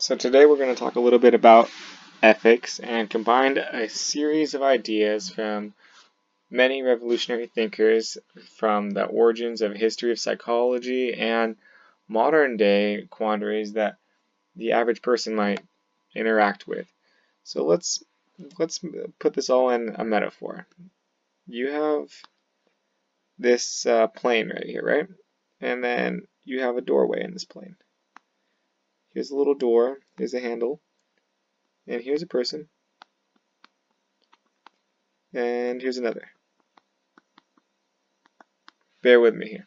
So today we're going to talk a little bit about ethics and combine a series of ideas from many revolutionary thinkers from the origins of history of psychology and modern day quandaries that the average person might interact with. So let's put this all in a metaphor. You have this plane right here, right? And then you have a doorway in this plane. Here's a little door, here's a handle, and here's a person, and here's another. Bear with me here.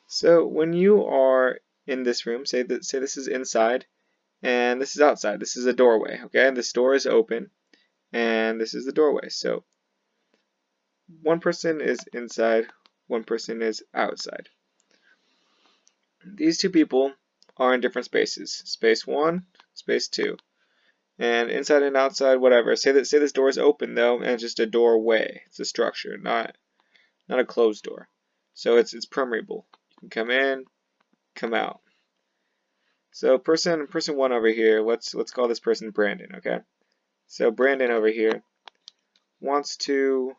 So when you are in this room, say this is inside and this is outside. This is a doorway, okay? This door is open and this is the doorway. So one person is inside, one person is outside. These two people are in different spaces. Space 1, space 2. And inside and outside, whatever. Say this door is open though, and it's just a doorway. It's a structure, not a closed door. So it's permeable. You can come in, come out. So person 1 over here, let's call this person Brandon, okay? So Brandon over here wants to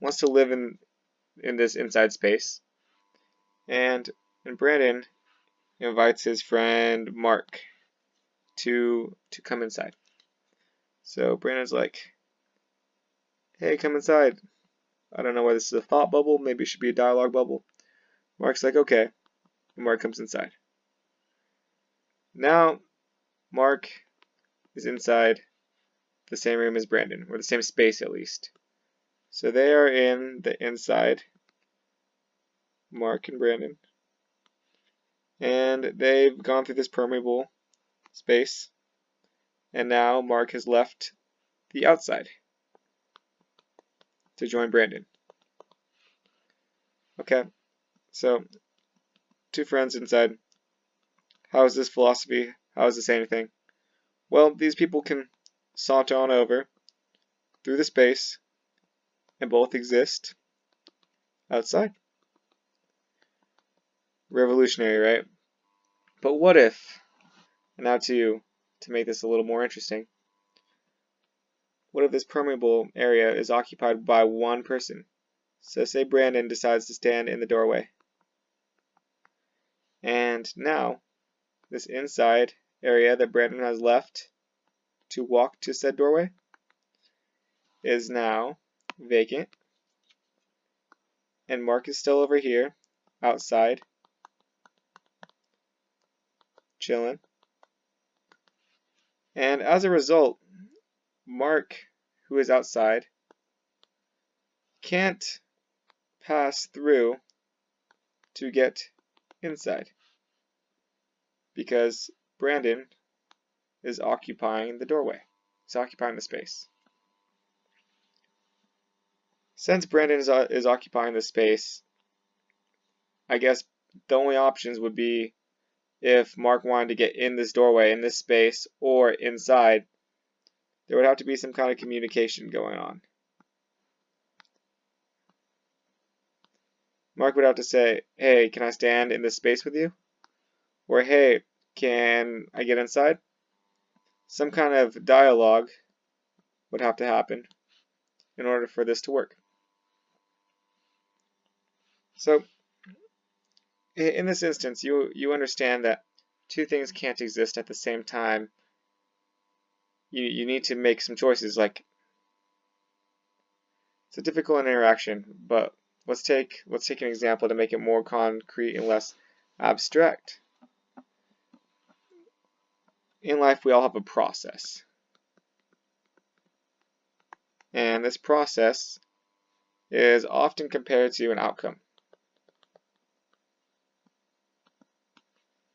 live in this inside space. And Brandon invites his friend Mark to come inside. So Brandon's like, "Hey, come inside." I don't know whether this is a thought bubble, maybe it should be a dialogue bubble. Mark's like, "Okay." And Mark comes inside. Now Mark is inside the same room as Brandon, or the same space at least. So they are in the inside, Mark and Brandon, and they've gone through this permeable space, and now Mark has left the outside to join Brandon. Okay, so two friends inside. How is this philosophy? How is this anything? Well, these people can saunter on over through the space and both exist outside. Revolutionary, right? But what if, and now to make this a little more interesting, what if this permeable area is occupied by one person? So say Brandon decides to stand in the doorway. And now, this inside area that Brandon has left to walk to said doorway is now vacant. And Mark is still over here, outside, chilling. And as a result, Mark, who is outside, can't pass through to get inside because Brandon is occupying the doorway. He's occupying the space. Since Brandon is occupying the space, I guess the only options would be if Mark wanted to get in this doorway, in this space, or inside, there would have to be some kind of communication going on. Mark would have to say, "Hey, can I stand in this space with you?" Or, "Hey, can I get inside?" Some kind of dialogue would have to happen in order for this to work. So, in this instance, you understand that two things can't exist at the same time. You need to make some choices. Like, it's a difficult interaction, but let's take an example to make it more concrete and less abstract. In life, we all have a process, and this process is often compared to an outcome.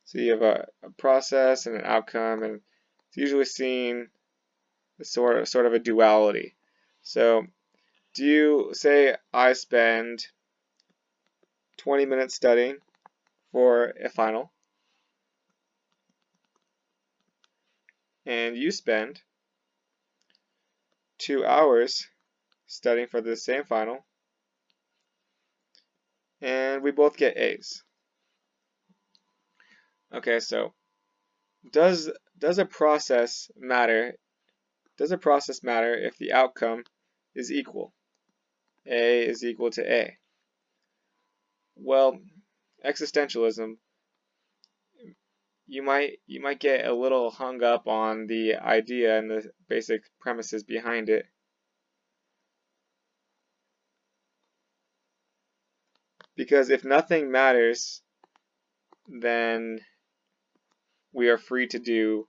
So you have a process and an outcome, and it's usually seen as sort of a duality. So do you say I spend 20 minutes studying for a final, and you spend 2 hours studying for the same final, and we both get A's. Okay, so Does a process matter? Does a process matter if the outcome is equal? A is equal to A. Well, existentialism, you might get a little hung up on the idea and the basic premises behind it. Because if nothing matters, then we are free to do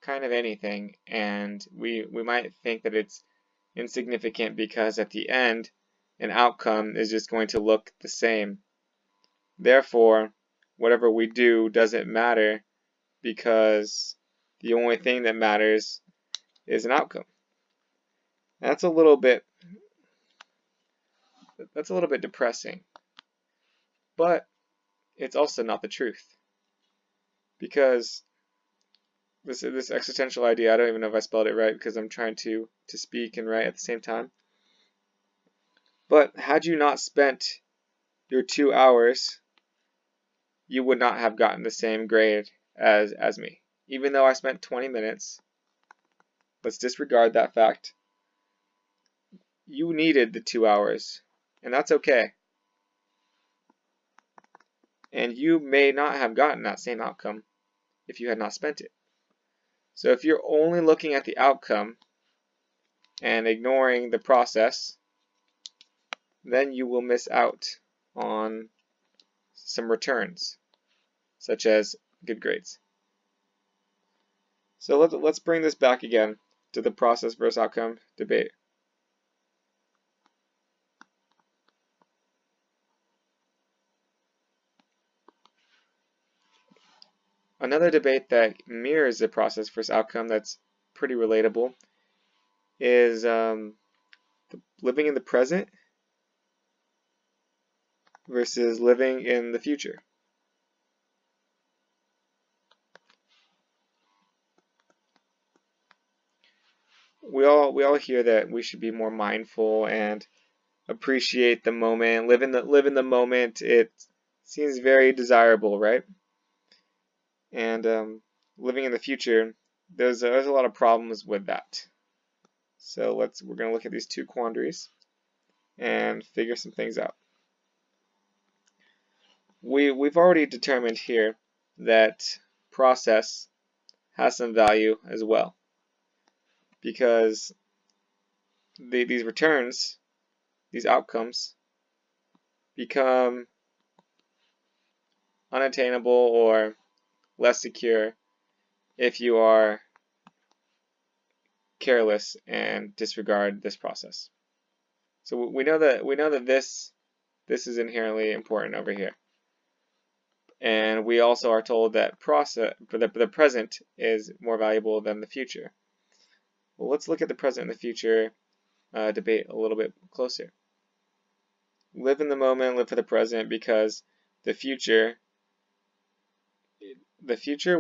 kind of anything, and we might think that it's insignificant because at the end an outcome is just going to look the same. Therefore, whatever we do doesn't matter because the only thing that matters is an outcome. That's a little bit depressing, but it's also not the truth, because this existential idea, I don't even know if I spelled it right because I'm trying to speak and write at the same time. But had you not spent your 2 hours, you would not have gotten the same grade as me. Even though I spent 20 minutes, let's disregard that fact. You needed the 2 hours, and that's okay. And you may not have gotten that same outcome if you had not spent it. So if you're only looking at the outcome and ignoring the process, then you will miss out on some returns, such as good grades. So let's bring this back again to the process versus outcome debate. Another debate that mirrors the process versus outcome that's pretty relatable is living in the present versus living in the future. We all hear that we should be more mindful and appreciate the moment, live in the moment. It seems very desirable, right? And living in the future, there's a lot of problems with that. So we're going to look at these two quandaries and figure some things out. We've already determined here that process has some value as well, because these returns, these outcomes, become unattainable or less secure if you are careless and disregard this process. So we know that this is inherently important over here. And we also are told that the present is more valuable than the future. Well, let's look at the present and the future debate a little bit closer. Live in the moment, live for the present, because the future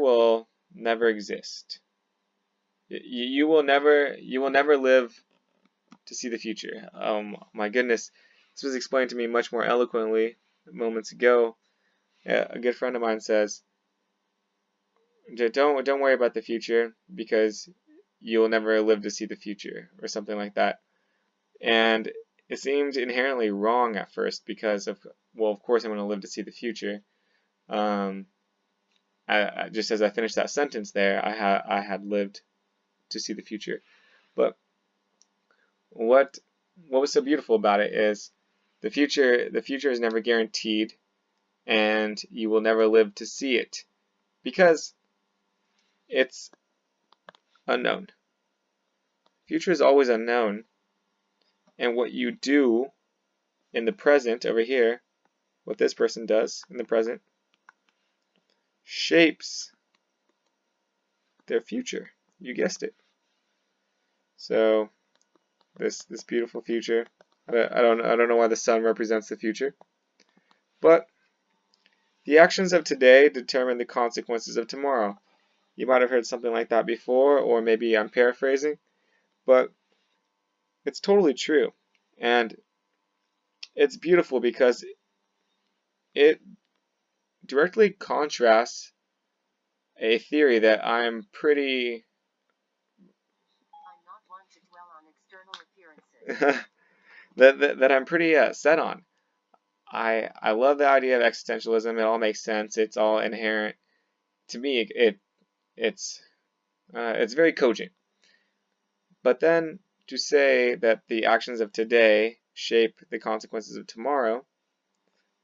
will never exist. You will never live to see the future. My goodness, this was explained to me much more eloquently moments ago. A good friend of mine says, don't worry about the future because you'll never live to see the future, or something like that. And it seemed inherently wrong at first because of course I'm going to live to see the future. Just as I finished that sentence there, I had lived to see the future. But what was so beautiful about it is the future is never guaranteed, and you will never live to see it because it's unknown. Future is always unknown, and what you do in the present over here, what this person does in the present, shapes their future. You guessed it. So this beautiful future, I don't know why the sun represents the future, but the actions of today determine the consequences of tomorrow. You might have heard something like that before, or maybe I'm paraphrasing, but it's totally true. And it's beautiful because it directly contrasts a theory that I'm pretty I'm not one to dwell on external appearances. that I'm pretty set on. I love the idea of existentialism. It all makes sense. It's all inherent. To me, it's very cogent. But then to say that the actions of today shape the consequences of tomorrow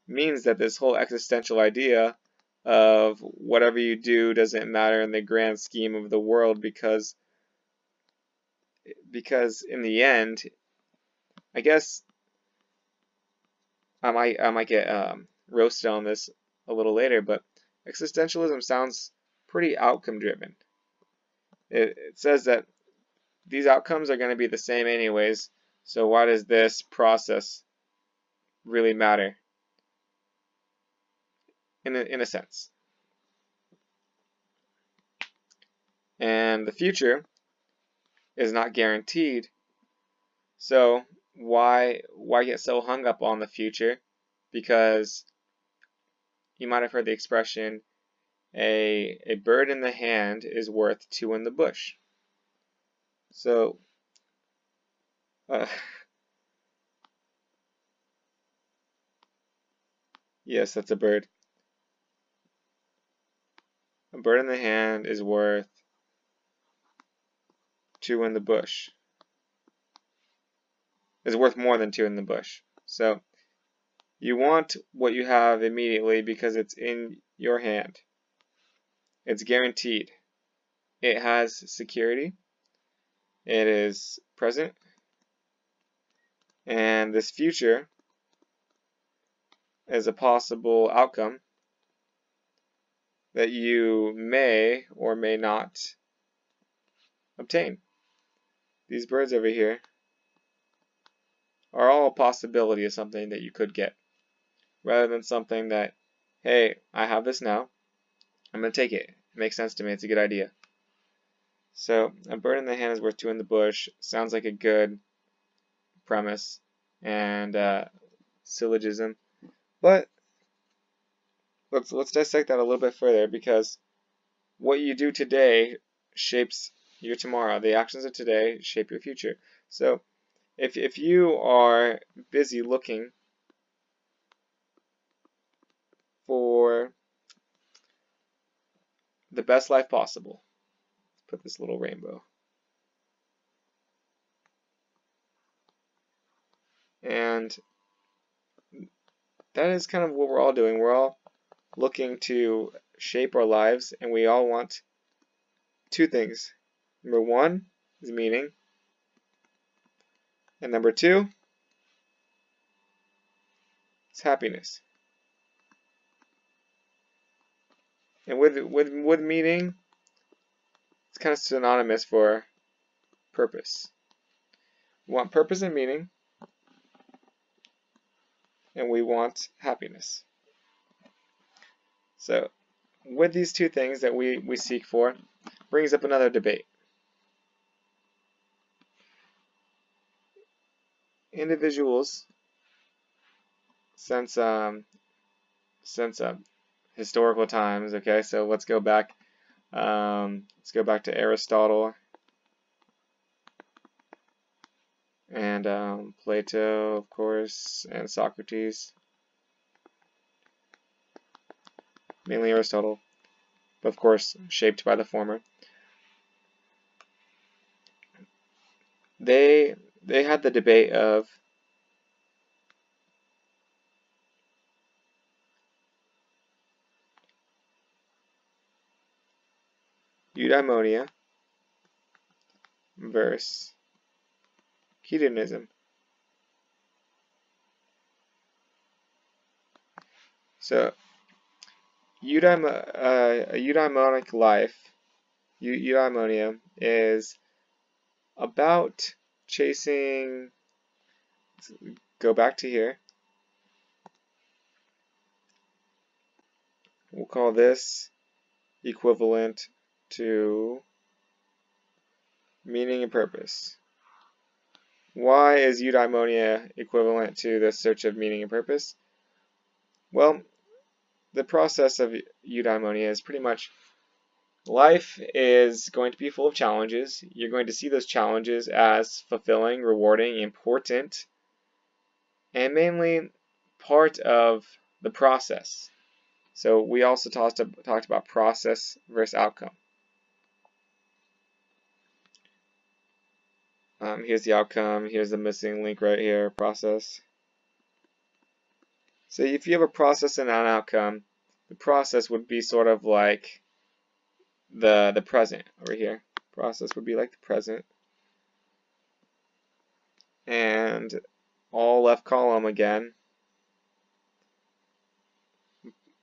means that this whole existential idea of whatever you do doesn't matter in the grand scheme of the world because in the end, I guess I might get roasted on this a little later, but existentialism sounds pretty outcome driven. It says that these outcomes are going to be the same anyways, so why does this process really matter? In a sense. And the future is not guaranteed, so why get so hung up on the future? Because you might have heard the expression, a bird in the hand is worth two in the bush. So yes, that's a bird. A bird in the hand is worth two in the bush. Is worth more than two in the bush. So you want what you have immediately because it's in your hand. It's guaranteed. It has security. It is present. And this future is a possible outcome that you may or may not obtain. These birds over here are all a possibility of something that you could get, rather than something that, hey, I have this now, I'm going to take it. It makes sense to me, it's a good idea. So, a bird in the hand is worth two in the bush sounds like a good premise and syllogism, but let's dissect that a little bit further, because what you do today shapes your tomorrow. The actions of today shape your future. So if you are busy looking for the best life possible, let's put this little rainbow, and that is kind of what we're all doing. We're all looking to shape our lives, and we all want two things. Number one is meaning, and number two is happiness. And with meaning, it's kind of synonymous for purpose. We want purpose and meaning, and we want happiness. So with these two things that we seek for, brings up another debate. Individuals, since historical times, okay, so let's go back to Aristotle and Plato, of course, and Socrates. Mainly Aristotle, but of course shaped by the former. They had the debate of eudaimonia versus hedonism. So a eudaimonic life, eudaimonia, is about chasing, go back to here, we'll call this equivalent to meaning and purpose. Why is eudaimonia equivalent to the search of meaning and purpose? Well, the process of eudaimonia is pretty much Life is going to be full of challenges. You're going to see those challenges as fulfilling, rewarding, important, and mainly part of the process. So we also talked about process versus outcome. Here's the outcome. Here's the missing link right here, process. So if you have a process and an outcome, the process would be sort of like the present over here. Process would be like the present. And all left column again.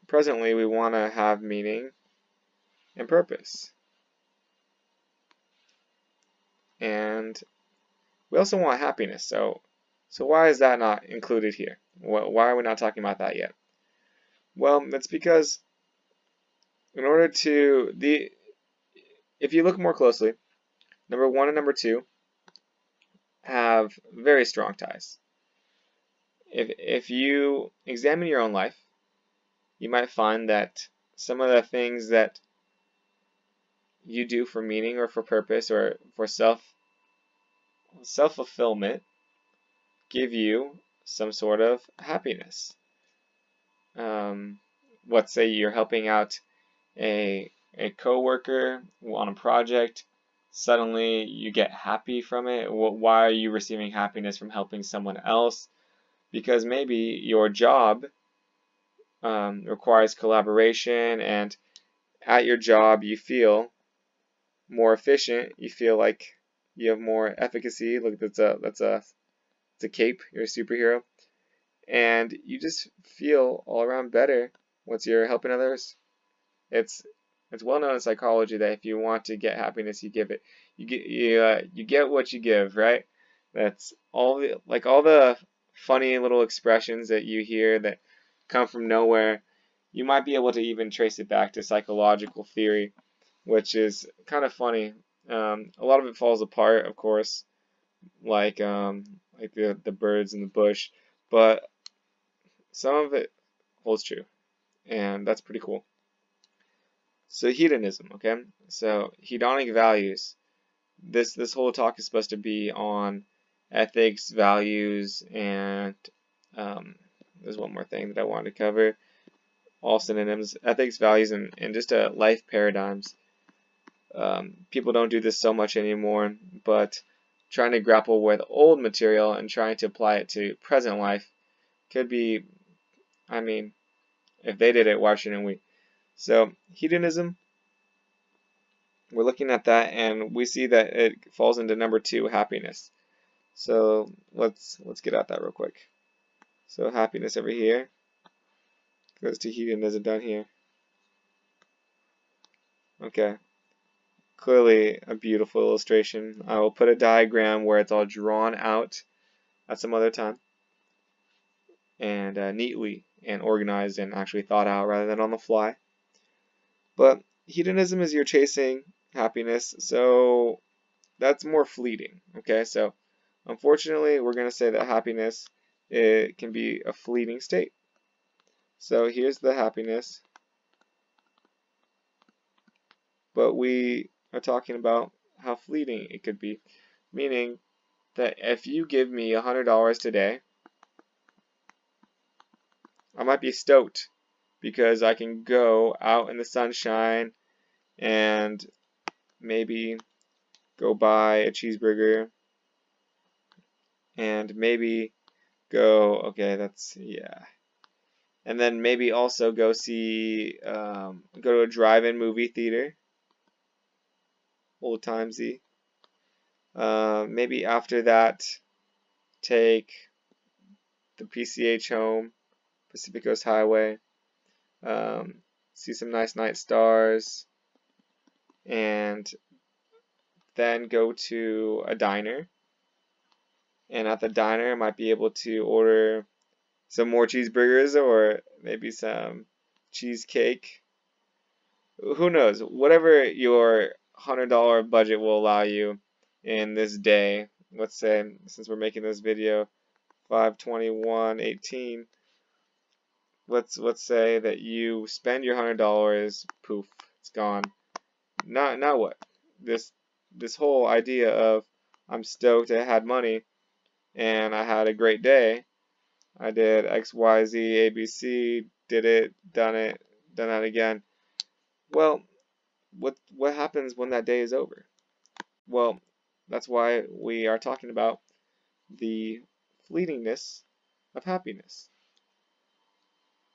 Presently, we want to have meaning and purpose. And we also want happiness. So why is that not included here? Why are we not talking about that yet? Well, it's because in order to if you look more closely, number 1 and number 2 have very strong ties. If you examine your own life, you might find that some of the things that you do for meaning or for purpose or for self-fulfillment give you some sort of happiness. Let's say you're helping out a coworker on a project. Suddenly you get happy from it. Why are you receiving happiness from helping someone else? Because maybe your job requires collaboration, and at your job you feel more efficient. You feel like you have more efficacy. Look, that's a cape. You're a superhero, and you just feel all around better once you're helping others. It's well known in psychology that if you want to get happiness, you give it. You get what you give, right? That's all the funny little expressions that you hear that come from nowhere. You might be able to even trace it back to psychological theory, which is kind of funny. A lot of it falls apart, of course, like the birds in the bush, but some of it holds true, and that's pretty cool. So hedonism, okay? So hedonic values. This whole talk is supposed to be on ethics, values, and there's one more thing that I wanted to cover. All synonyms: ethics, values, and just life paradigms. People don't do this so much anymore, but trying to grapple with old material and trying to apply it to present life could be, I mean, if they did it, why shouldn't we? So hedonism, we're looking at that, and we see that it falls into number 2, happiness. So let's get at that real quick. So happiness over here goes to hedonism down here. Okay, clearly a beautiful illustration. I will put a diagram where it's all drawn out at some other time, and neatly and organized and actually thought out rather than on the fly. But hedonism is you're chasing happiness, so that's more fleeting. Okay, so unfortunately, we're going to say that happiness, it can be a fleeting state. So here's the happiness, but we are talking about how fleeting it could be, meaning that if you give me $100 today, I might be stoked because I can go out in the sunshine and maybe go buy a cheeseburger and maybe go, okay, that's, yeah. And then maybe also go see, go to a drive-in movie theater, old timesy. Maybe after that, take the PCH home, Pacific Coast Highway, see some nice night stars, and then go to a diner. And at the diner, I might be able to order some more cheeseburgers or maybe some cheesecake. Who knows? Whatever your $100 budget will allow you in this day. Let's say, since we're making this video, 5/21/18. Let's say that you spend your $100, poof, it's gone, now what? This whole idea of I'm stoked I had money and I had a great day. I did X, Y, Z, A, B, C, did it, done that again. Well, what happens when that day is over? Well, that's why we are talking about the fleetingness of happiness.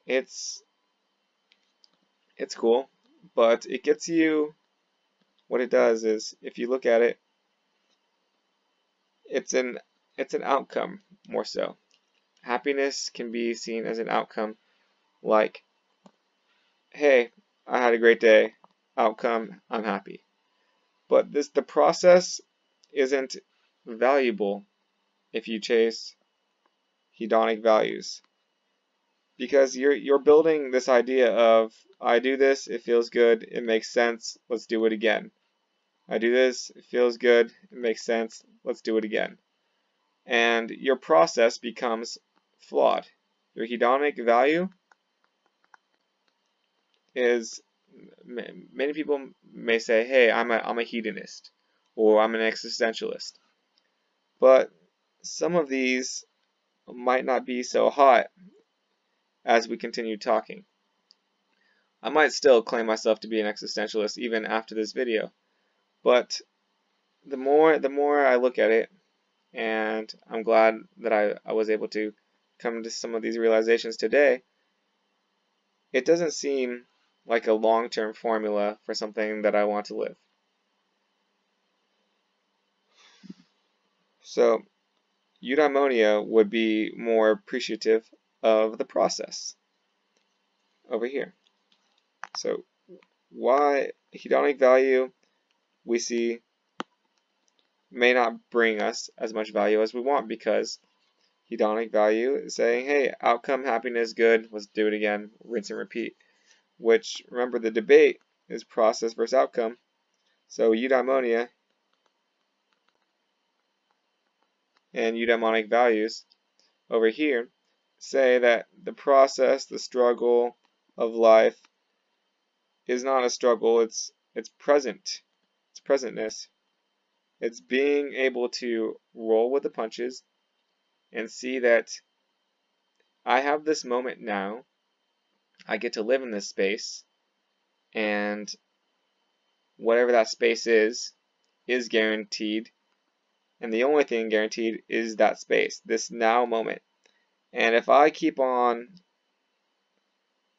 It's cool, but it gets you, what it does is, if you look at it, it's an outcome more so. Happiness can be seen as an outcome, like, hey, I had a great day. Outcome, I'm happy. But the process isn't valuable if you chase hedonic values, because you're building this idea of, I do this, it feels good, it makes sense, let's do it again. I do this, it feels good, it makes sense, let's do it again. And your process becomes flawed. Your hedonic value is, many people may say, hey, I'm a hedonist, or I'm an existentialist. But some of these might not be so hot as we continue talking. I might still claim myself to be an existentialist even after this video, but the more I look at it, and I'm glad that I was able to come to some of these realizations today, it doesn't seem like a long-term formula for something that I want to live. So eudaimonia would be more appreciative of the process over here. So why hedonic value we see may not bring us as much value as we want, because hedonic value is saying, hey, outcome, happiness, good, let's do it again, rinse and repeat. Which, remember, the debate is process versus outcome. So eudaimonia and eudaimonic values over here say that the process, the struggle of life is not a struggle, it's present. It's presentness. It's being able to roll with the punches and see that I have this moment now, I get to live in this space, and whatever that space is guaranteed, and the only thing guaranteed is that space, this now moment. And if I keep on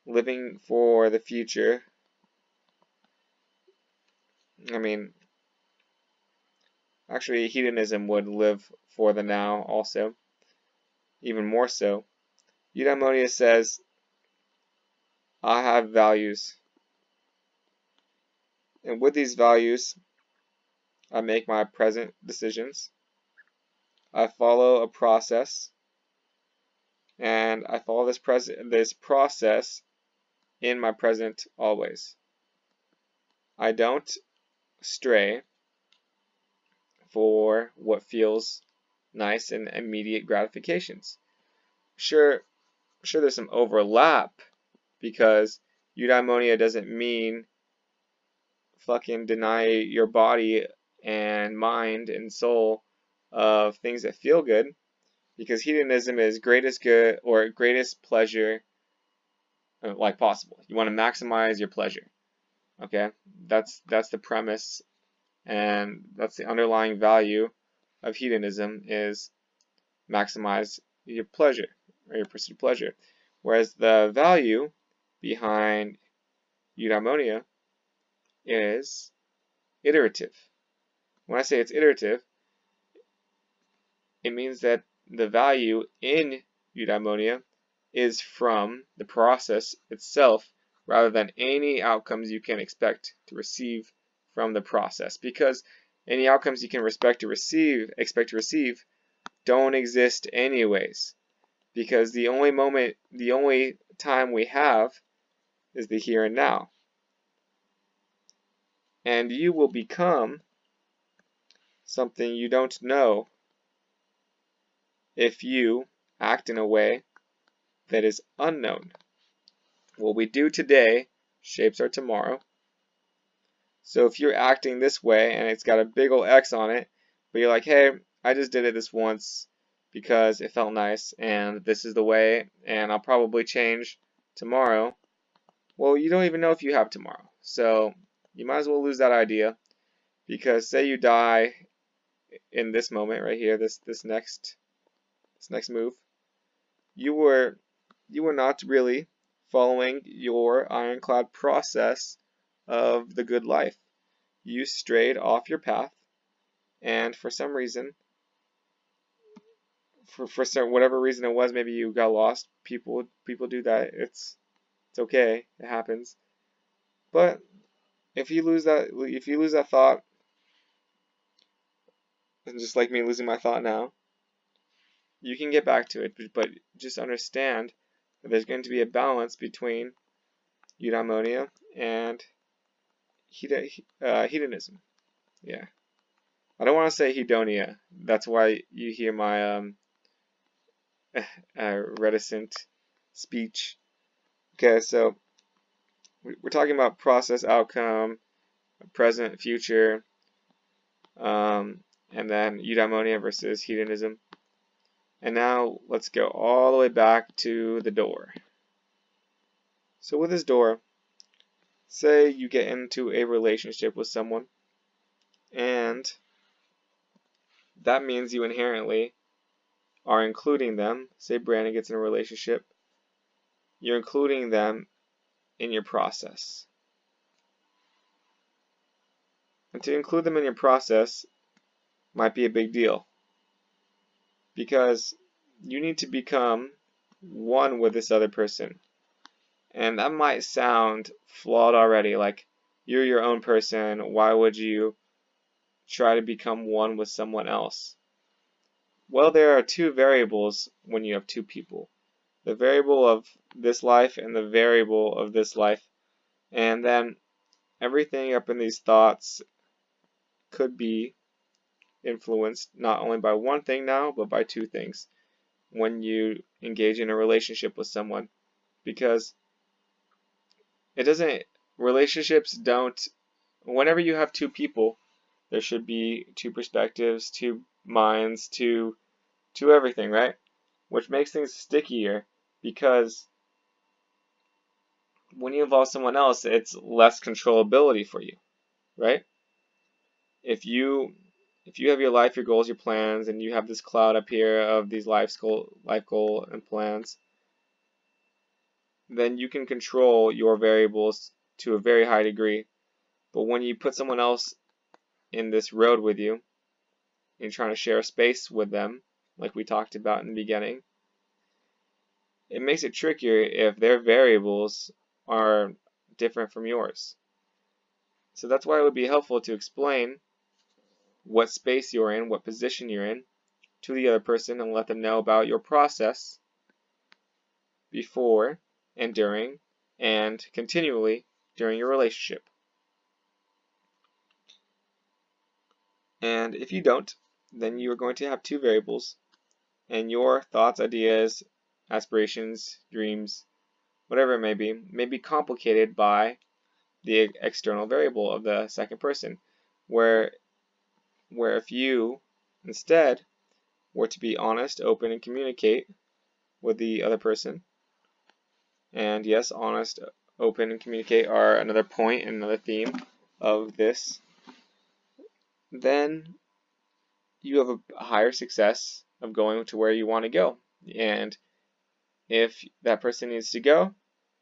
living for the future, I mean, actually hedonism would live for the now also, even more so. Eudaimonia says, I have values, and with these values I make my present decisions. I follow a process, and I follow this process in my present always. I don't stray for what feels nice and immediate gratifications. Sure, there's some overlap, because eudaimonia doesn't mean fucking deny your body and mind and soul of things that feel good, because hedonism is greatest good or greatest pleasure like possible. You want to maximize your pleasure. Okay, that's the premise, and that's the underlying value of hedonism, is maximize your pleasure or your pursuit of pleasure. Whereas the value behind eudaimonia is iterative. When I say it's iterative, it means that the value in eudaimonia is from the process itself, rather than any outcomes you can expect to receive from the process, because any outcomes you can expect to receive don't exist anyways, because the only time we have is the here and now. And you will become something you don't know if you act in a way that is unknown. What we do today shapes our tomorrow. So if you're acting this way and it's got a big old X on it, but you're like, hey, I just did it this once because it felt nice and this is the way and I'll probably change tomorrow. Well, you don't even know if you have tomorrow. So you might as well lose that idea, because say you die in this moment right here, this next move, you were not really following your ironclad process of the good life. You strayed off your path, and for some reason, for some whatever reason it was, maybe you got lost. People do that. It's okay. It happens. But if you lose that thought, and just like me losing my thought now, you can get back to it. But just understand that there's going to be a balance between eudaimonia and hedonism. Yeah. I don't want to say hedonia. That's why you hear my reticent speech. Okay, so we're talking about process, outcome, present, future, and then eudaimonia versus hedonism. And now let's go all the way back to the door. So with this door, say you get into a relationship with someone, and that means you inherently are including them. Say Brandon gets in a relationship, you're including them in your process. And to include them in your process might be a big deal, because you need to become one with this other person. And that might sound flawed already, like you're your own person, why would you try to become one with someone else? Well, there are two variables when you have two people. The variable of this life and the variable of this life. And then everything up in these thoughts could be influenced not only by one thing now, but by two things when you engage in a relationship with someone. Because relationships don't, whenever you have two people, there should be two perspectives, two minds, two everything, right? Which makes things stickier, because when you involve someone else, it's less controllability for you, right? If you have your life, your goals, your plans, and you have this cloud up here of these life goal and plans, then you can control your variables to a very high degree. But when you put someone else in this road with you, and you're trying to share a space with them, like we talked about in the beginning, it makes it trickier if their variables are different from yours. So that's why it would be helpful to explain what space you're in, what position you're in, to the other person, and let them know about your process before and during and continually during your relationship. And if you don't, then you are going to have two variables, and your thoughts, ideas, aspirations, dreams, whatever it may be complicated by the external variable of the second person, where if you instead were to be honest, open, and communicate with the other person, and yes, honest, open, and communicate are another point and another theme of this, then you have a higher success of going to where you want to go. And if that person needs to go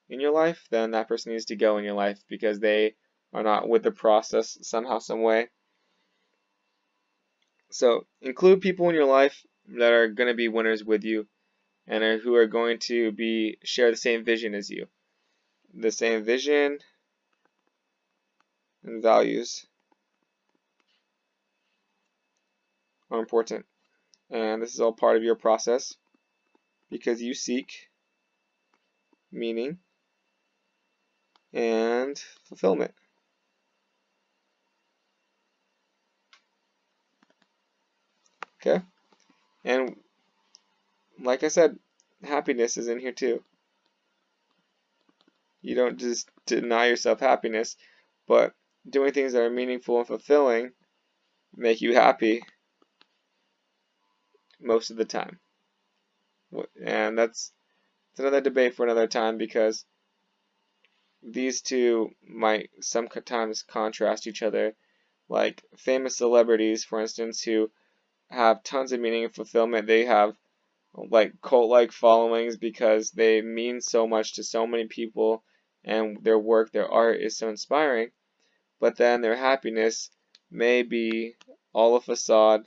in your life, then that person needs to go in your life, because they are not with the process somehow, some way. So include people in your life that are going to be winners with you, and who are going to share the same vision as you. The same vision and values are important. And this is all part of your process, because you seek meaning and fulfillment. Okay? And like I said, happiness is in here too. You don't just deny yourself happiness, but doing things that are meaningful and fulfilling make you happy most of the time. And that's another debate for another time, because these two might sometimes contrast each other. Like famous celebrities, for instance, who have tons of meaning and fulfillment, they have like cult-like followings because they mean so much to so many people, and their work, their art is so inspiring. But then their happiness may be all a facade,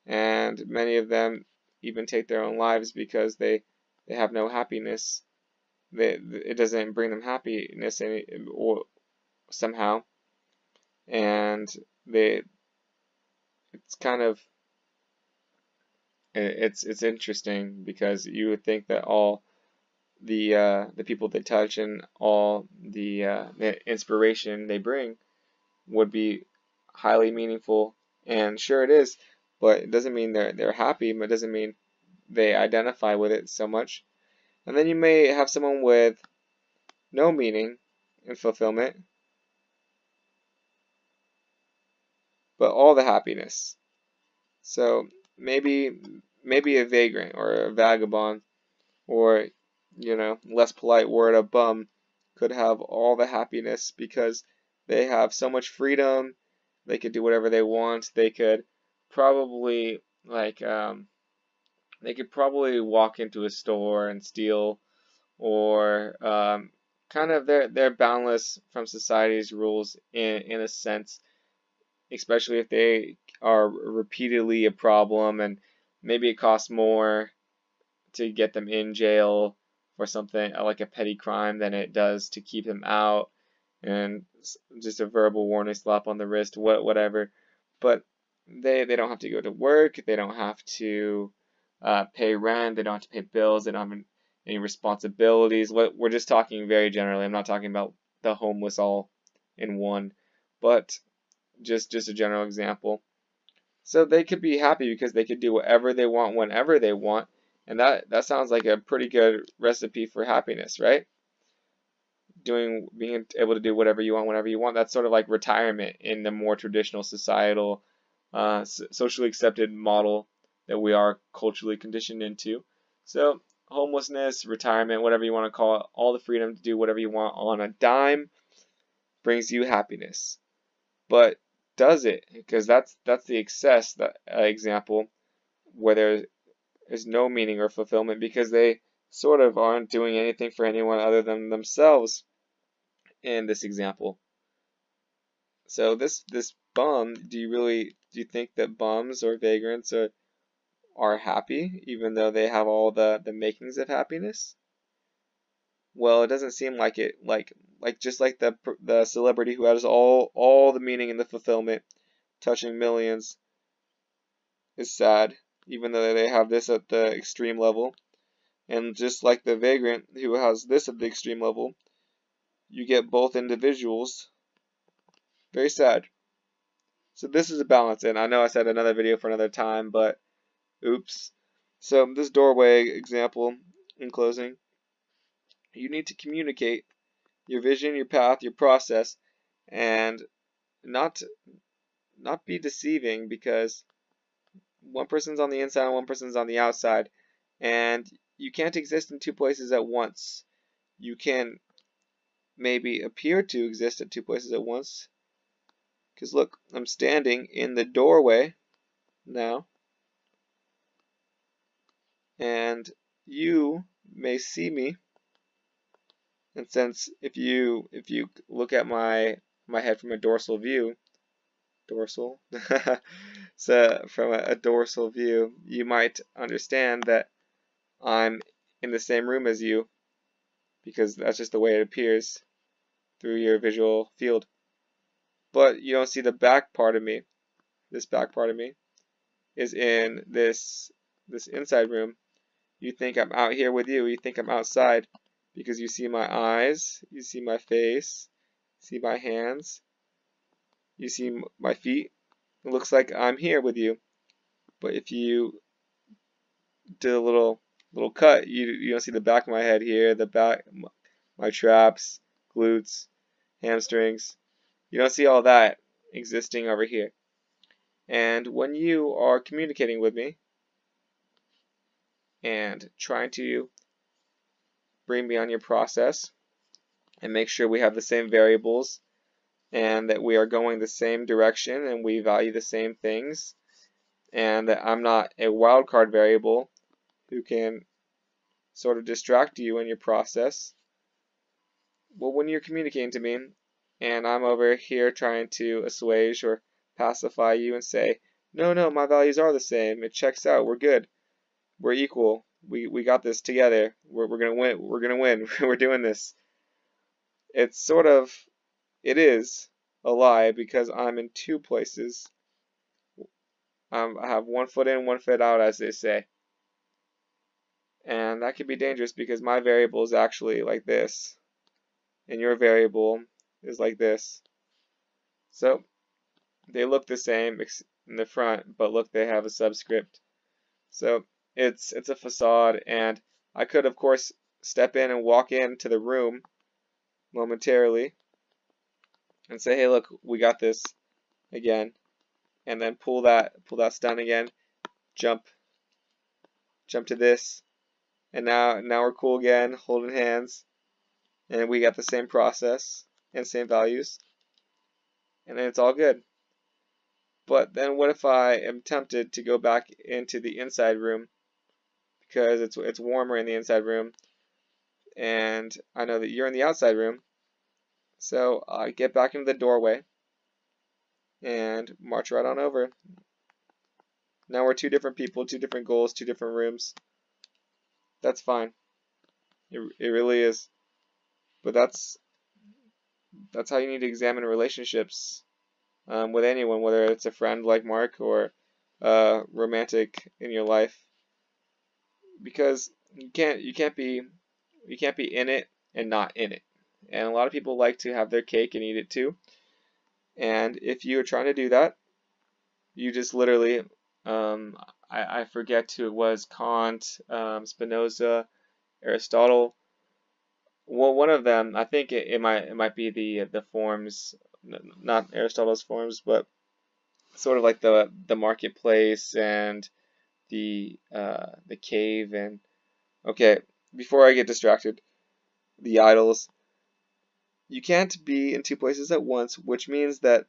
and many of them even take their own lives because they have no happiness. It doesn't bring them happiness or somehow, and it's kind of it's interesting, because you would think that all the people they touch and all the inspiration they bring would be highly meaningful, and sure it is, but it doesn't mean they're happy, but it doesn't mean they identify with it so much. And then you may have someone with no meaning and fulfillment, but all the happiness. So maybe a vagrant or a vagabond, or less polite word, a bum, could have all the happiness because they have so much freedom. They could do whatever they want. They could probably walk into a store and steal, or kind of they're boundless from society's rules in a sense, especially if they are repeatedly a problem, and maybe it costs more to get them in jail for something like a petty crime than it does to keep them out, and just a verbal warning, slap on the wrist, whatever. But they don't have to go to work. They don't have to pay rent. They don't have to pay bills. They don't have any responsibilities. We're just talking very generally. I'm not talking about the homeless all in one, but just a general example. So they could be happy because they could do whatever they want whenever they want, and that sounds like a pretty good recipe for happiness, right? Being able to do whatever you want whenever you want. That's sort of like retirement in the more traditional societal, socially accepted model that we are culturally conditioned into. So homelessness, retirement, whatever you want to call it, all the freedom to do whatever you want on a dime brings you happiness. But does it? Because that's the excess example where there is no meaning or fulfillment, because they sort of aren't doing anything for anyone other than themselves in this example. So this bum, do you think that bums or vagrants are happy even though they have all the makings of happiness? Well, it doesn't seem like it. Like just like the celebrity who has all the meaning and the fulfillment, touching millions, is sad, even though they have this at the extreme level. And just like the vagrant who has this at the extreme level, you get both individuals. Very sad. So this is a balance, and I know I said another video for another time, but oops. So this doorway example, in closing, you need to communicate your vision, your path, your process, and not be deceiving, because one person's on the inside and one person's on the outside, and you can't exist in two places at once. You can maybe appear to exist at two places at once, because look, I'm standing in the doorway now, and you may see me. And since if you look at my head from a dorsal view, so from a dorsal view, you might understand that I'm in the same room as you, because that's just the way it appears through your visual field. But you don't see the back part of me. This back part of me is in this inside room. You think I'm out here with you. You think I'm outside because you see my eyes, you see my face, see my hands, you see my feet. It looks like I'm here with you. But if you did a little cut, you don't see the back of my head here, the back, my traps, glutes, hamstrings, You don't see all that existing over here. And when you are communicating with me and trying to bring me on your process and make sure we have the same variables and that we are going the same direction and we value the same things, and that I'm not a wildcard variable who can sort of distract you in your process. Well, when you're communicating to me and I'm over here trying to assuage or pacify you and say, no, no, my values are the same, it checks out, we're good, we're equal, we got this together, we're gonna win, we're doing this. It's sort of, it is a lie because I'm in two places. I have one foot in, one foot out, as they say. And that can be dangerous because my variable is actually like this, and your variable is like this. So they look the same in the front, but look, they have a subscript. So it's a facade, and I could, of course, step in and walk into the room momentarily and say, hey, look, we got this again, and then pull that stun again, jump to this, and now we're cool again, holding hands, and we got the same process and same values, and then it's all good. But then what if I am tempted to go back into the inside room because it's warmer in the inside room, and I know that you're in the outside room, so I get back into the doorway and march right on over. Now we're two different people, two different goals, two different rooms. That's fine. It really is. But that's how you need to examine relationships with anyone, whether it's a friend like Mark or romantic in your life, because you can't be in it and not in it. And a lot of people like to have their cake and eat it too. And if you are trying to do that, you just literally I forget who it was, Kant, Spinoza, Aristotle. Well, one of them, I think it might be the forms, not Aristotle's forms, but sort of like the marketplace and the cave. And okay, before I get distracted, the idols. You can't be in two places at once, which means that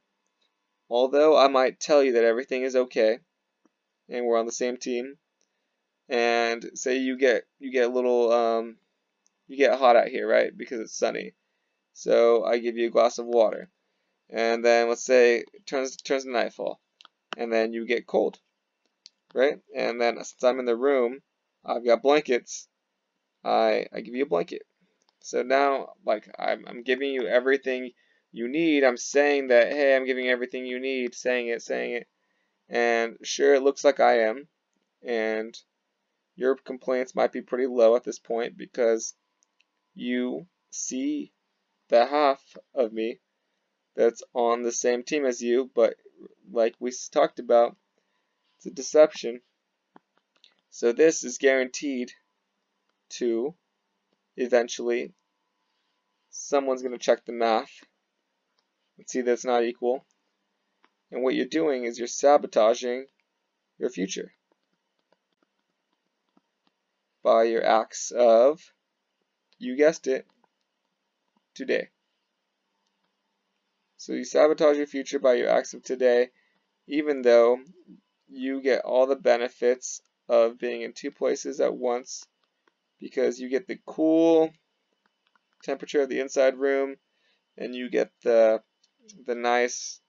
although I might tell you that everything is okay and we're on the same team, and say you get a little you get hot out here, right? Because it's sunny. So I give you a glass of water. And then let's say it turns to nightfall. And then you get cold, right? And then since I'm in the room, I've got blankets. I give you a blanket. So now, like, I'm giving you everything you need. I'm saying that, hey, I'm giving you everything you need, saying it. And sure, it looks like I am. And your complaints might be pretty low at this point because you see the half of me that's on the same team as you, but like we talked about, it's a deception. So this is guaranteed to eventually someone's going to check the math and see that it's not equal. And what you're doing is you're sabotaging your future by your acts of, you guessed it, today. So you sabotage your future by your acts of today, even though you get all the benefits of being in two places at once, because you get the cool temperature of the inside room and you get the nice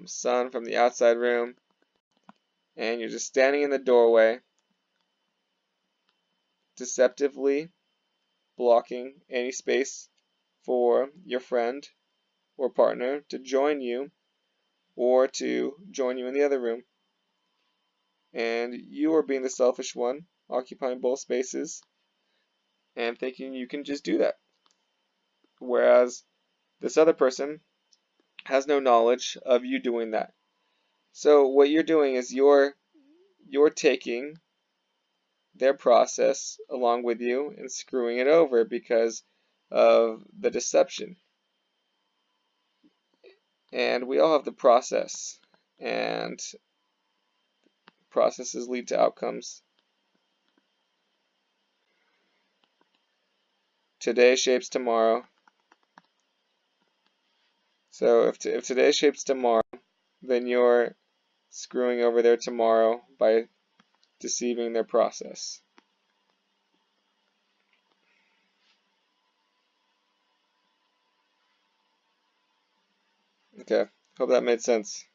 sun from the outside room, and you're just standing in the doorway deceptively blocking any space for your friend or partner to join you or to join you in the other room. And you are being the selfish one, occupying both spaces and thinking you can just do that. Whereas this other person has no knowledge of you doing that. So what you're doing is you're taking their process along with you and screwing it over because of the deception. And we all have the process, and processes lead to outcomes. Today shapes tomorrow. So if today shapes tomorrow, then you're screwing over their tomorrow by deceiving their process. Okay, hope that made sense.